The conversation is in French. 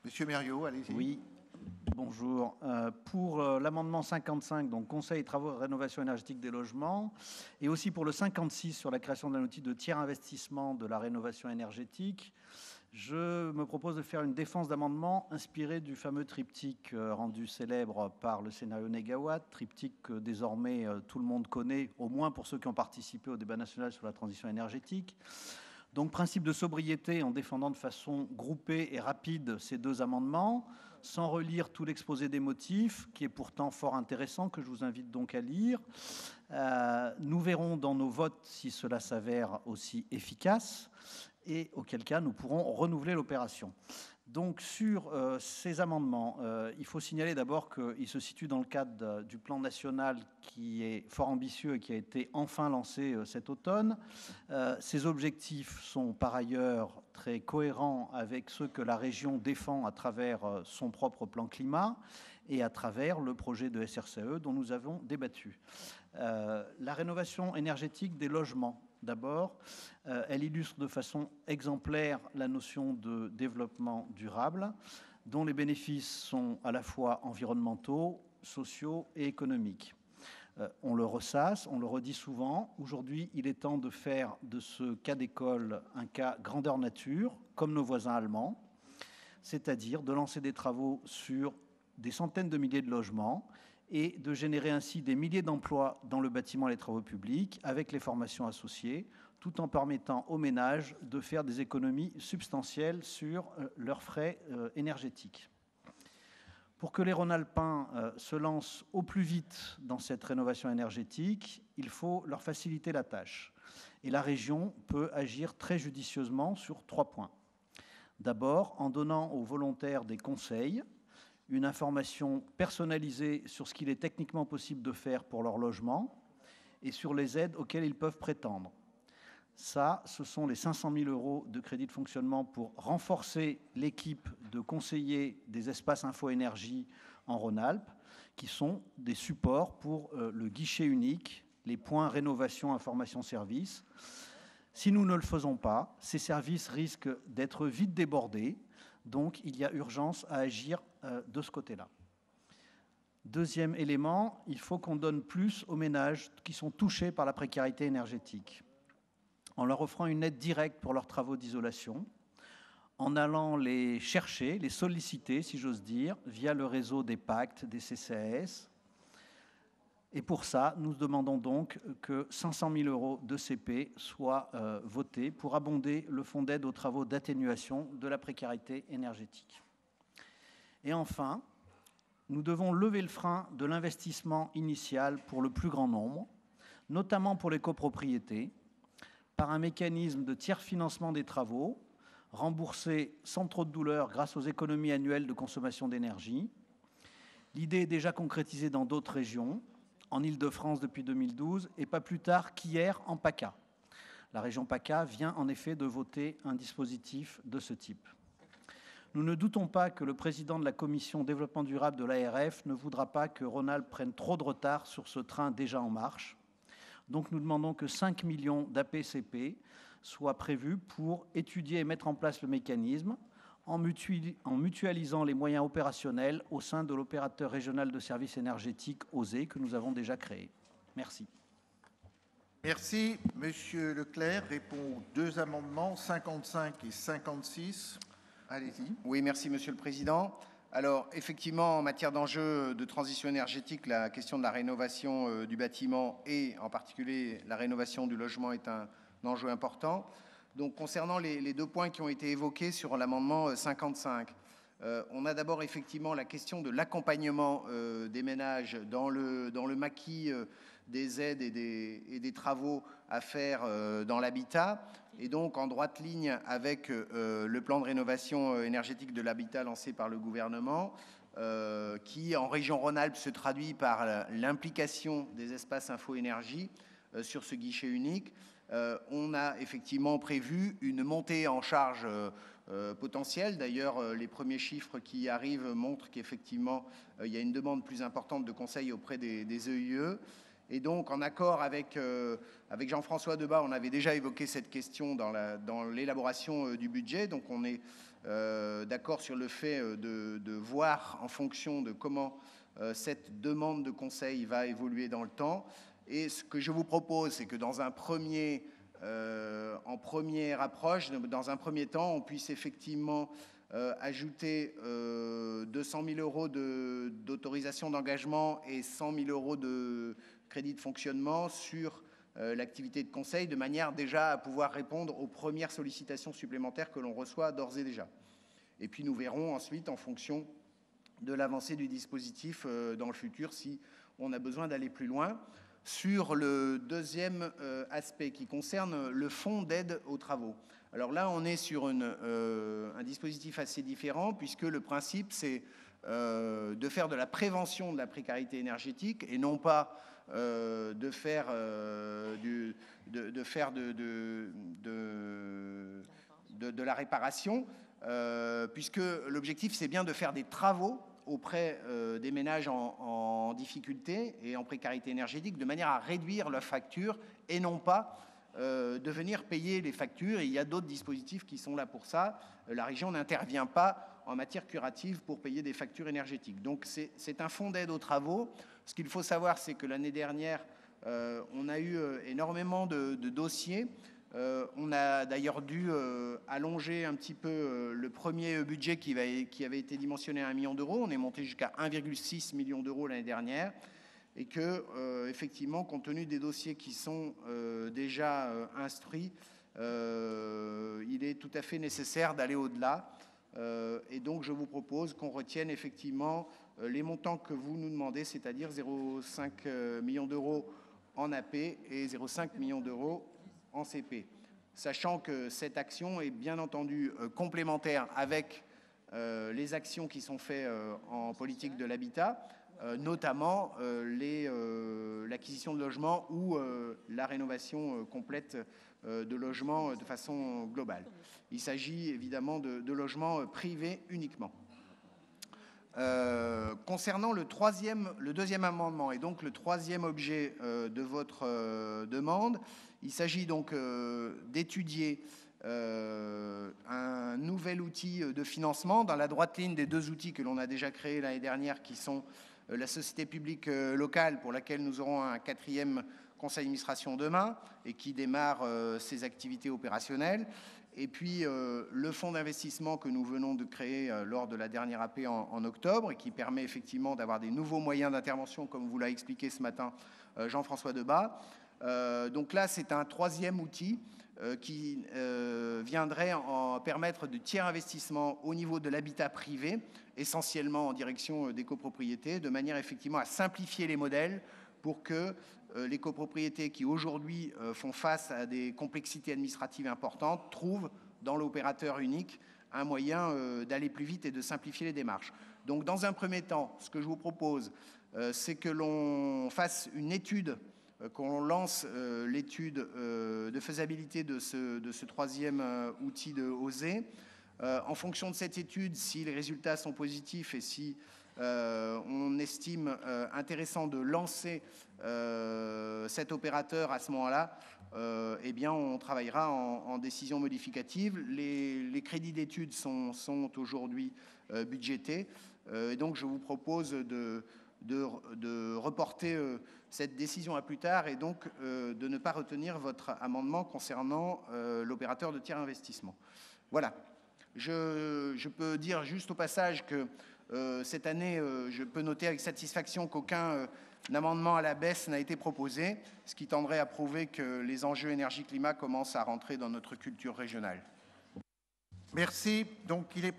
Monsieur Mériot, allez-y. Oui, bonjour. Pour l'amendement 55, donc conseil et travaux de rénovation énergétique des logements, et aussi pour le 56 sur la création d'un outil de tiers investissement de la rénovation énergétique, je me propose de faire une défense d'amendement inspirée du fameux triptyque rendu célèbre par le scénario Négawatt, triptyque que désormais tout le monde connaît, au moins pour ceux qui ont participé au débat national sur la transition énergétique. Donc, principe de sobriété en défendant de façon groupée et rapide ces deux amendements, sans relire tout l'exposé des motifs, qui est pourtant fort intéressant, que je vous invite donc à lire. Nous verrons dans nos votes si cela s'avère aussi efficace, et auquel cas nous pourrons renouveler l'opération. Donc sur ces amendements, il faut signaler d'abord qu'ils se situent dans le cadre du plan national qui est fort ambitieux et qui a été enfin lancé cet automne. Ces objectifs sont par ailleurs très cohérents avec ceux que la région défend à travers son propre plan climat et à travers le projet de SRCE dont nous avons débattu. La rénovation énergétique des logements, d'abord, elle illustre de façon exemplaire la notion de développement durable, dont les bénéfices sont à la fois environnementaux, sociaux et économiques. On le ressasse, on le redit souvent. Aujourd'hui, il est temps de faire de ce cas d'école un cas grandeur nature, comme nos voisins allemands, c'est-à-dire de lancer des travaux sur des centaines de milliers de logements et de générer ainsi des milliers d'emplois dans le bâtiment et les travaux publics avec les formations associées, tout en permettant aux ménages de faire des économies substantielles sur leurs frais énergétiques. Pour que les Rhône-Alpins se lancent au plus vite dans cette rénovation énergétique, il faut leur faciliter la tâche. Et la région peut agir très judicieusement sur 3 points. D'abord, en donnant aux volontaires des conseils, une information personnalisée sur ce qu'il est techniquement possible de faire pour leur logement et sur les aides auxquelles ils peuvent prétendre. Ça, ce sont les 500 000 € de crédit de fonctionnement pour renforcer l'équipe de conseillers des espaces info-énergie en Rhône-Alpes, qui sont des supports pour le guichet unique, les points rénovation, information, service. Si nous ne le faisons pas, ces services risquent d'être vite débordés, donc il y a urgence à agir de ce côté-là. Deuxième élément, il faut qu'on donne plus aux ménages qui sont touchés par la précarité énergétique, en leur offrant une aide directe pour leurs travaux d'isolation, en allant les chercher, les solliciter, si j'ose dire, via le réseau des pactes, des CCAS. Et pour ça, nous demandons donc que 500 000 € de CP soient votés pour abonder le fonds d'aide aux travaux d'atténuation de la précarité énergétique. Et enfin, nous devons lever le frein de l'investissement initial pour le plus grand nombre, notamment pour les copropriétés, par un mécanisme de tiers-financement des travaux, remboursé sans trop de douleur grâce aux économies annuelles de consommation d'énergie. L'idée est déjà concrétisée dans d'autres régions, en Île-de-France depuis 2012, et pas plus tard qu'hier en PACA. La région PACA vient en effet de voter un dispositif de ce type. Nous ne doutons pas que le président de la commission développement durable de l'ARF ne voudra pas que Rhône-Alpes prenne trop de retard sur ce train déjà en marche. Donc nous demandons que 5 millions d'APCP soient prévus pour étudier et mettre en place le mécanisme en mutualisant les moyens opérationnels au sein de l'opérateur régional de services énergétiques OSE que nous avons déjà créé. Merci. Merci. Monsieur Leclerc répond aux 2 amendements, 55 et 56. Allez-y. Oui, merci Monsieur le Président. Alors, effectivement, en matière d'enjeux de transition énergétique, la question de la rénovation du bâtiment et en particulier la rénovation du logement est un enjeu important. Donc, concernant les 2 points qui ont été évoqués sur l'amendement 55, on a d'abord effectivement la question de l'accompagnement des ménages dans le maquis des aides et des travaux à faire dans l'habitat. Et donc, en droite ligne avec le plan de rénovation énergétique de l'habitat lancé par le gouvernement, qui, en région Rhône-Alpes, se traduit par l'implication des espaces info-énergie sur ce guichet unique. On a effectivement prévu une montée en charge potentielle. D'ailleurs, les premiers chiffres qui arrivent montrent qu'effectivement, il y a une demande plus importante de conseils auprès des EIE. Et donc, en accord avec Jean-François Debat, on avait déjà évoqué cette question dans l'élaboration du budget. Donc, on est d'accord sur le fait de voir en fonction de comment cette demande de conseil va évoluer dans le temps. Et ce que je vous propose, c'est que dans en première approche, dans un premier temps, on puisse effectivement ajouter 200 000 euros d'autorisation d'engagement et 100 000 euros de crédit de fonctionnement sur l'activité de conseil, de manière déjà à pouvoir répondre aux premières sollicitations supplémentaires que l'on reçoit d'ores et déjà. Et puis nous verrons ensuite, en fonction de l'avancée du dispositif dans le futur, si on a besoin d'aller plus loin. Sur le deuxième aspect qui concerne le fonds d'aide aux travaux. Alors là, on est sur un dispositif assez différent, puisque le principe, c'est de faire de la prévention de la précarité énergétique et non pas de faire de la réparation, puisque l'objectif, c'est bien de faire des travaux auprès des ménages en difficulté et en précarité énergétique, de manière à réduire leurs factures et non pas de venir payer les factures. Et il y a d'autres dispositifs qui sont là pour ça. La région n'intervient pas en matière curative pour payer des factures énergétiques. Donc c'est un fonds d'aide aux travaux. Ce qu'il faut savoir, c'est que l'année dernière, on a eu énormément de dossiers. On a d'ailleurs dû allonger un petit peu le premier budget qui avait été dimensionné à 1 million d'euros. On est monté jusqu'à 1,6 million d'euros l'année dernière. Et que, effectivement, compte tenu des dossiers qui sont déjà instruits, il est tout à fait nécessaire d'aller au-delà. Et donc, je vous propose qu'on retienne effectivement les montants que vous nous demandez, c'est-à-dire 0,5 million d'euros en AP et 0,5 million d'euros en CP, sachant que cette action est bien entendu complémentaire avec les actions qui sont faites en politique de l'habitat, notamment l'acquisition de logements ou la rénovation complète de logements de façon globale. Il s'agit évidemment de logements privés uniquement. Concernant le deuxième amendement et donc le troisième objet de votre demande, il s'agit donc d'étudier un nouvel outil de financement dans la droite ligne des deux outils que l'on a déjà créés l'année dernière, qui sont la société publique locale, pour laquelle nous aurons un 4e conseil d'administration demain et qui démarre ses activités opérationnelles. Et puis le fonds d'investissement que nous venons de créer lors de la dernière AP en octobre et qui permet effectivement d'avoir des nouveaux moyens d'intervention, comme vous l'a expliqué ce matin Jean-François Debat. Donc là, c'est un troisième outil qui viendrait en permettre de tiers investissement au niveau de l'habitat privé, essentiellement en direction des copropriétés, de manière effectivement à simplifier les modèles pour que les copropriétés qui aujourd'hui font face à des complexités administratives importantes trouvent dans l'opérateur unique un moyen d'aller plus vite et de simplifier les démarches. Donc dans un premier temps, ce que je vous propose, c'est que l'on fasse une étude, qu'on lance l'étude de faisabilité de ce troisième outil de OSER. En fonction de cette étude, si les résultats sont positifs et si on estime intéressant de lancer cet opérateur à ce moment-là, eh bien, on travaillera en décision modificative. Les crédits d'études sont aujourd'hui budgétés. Et donc, je vous propose de reporter cette décision à plus tard et donc de ne pas retenir votre amendement concernant l'opérateur de tiers investissement. Voilà. Je peux dire juste au passage que cette année, je peux noter avec satisfaction qu'aucun amendement à la baisse n'a été proposé, ce qui tendrait à prouver que les enjeux énergie-climat commencent à rentrer dans notre culture régionale. Merci. Donc, il est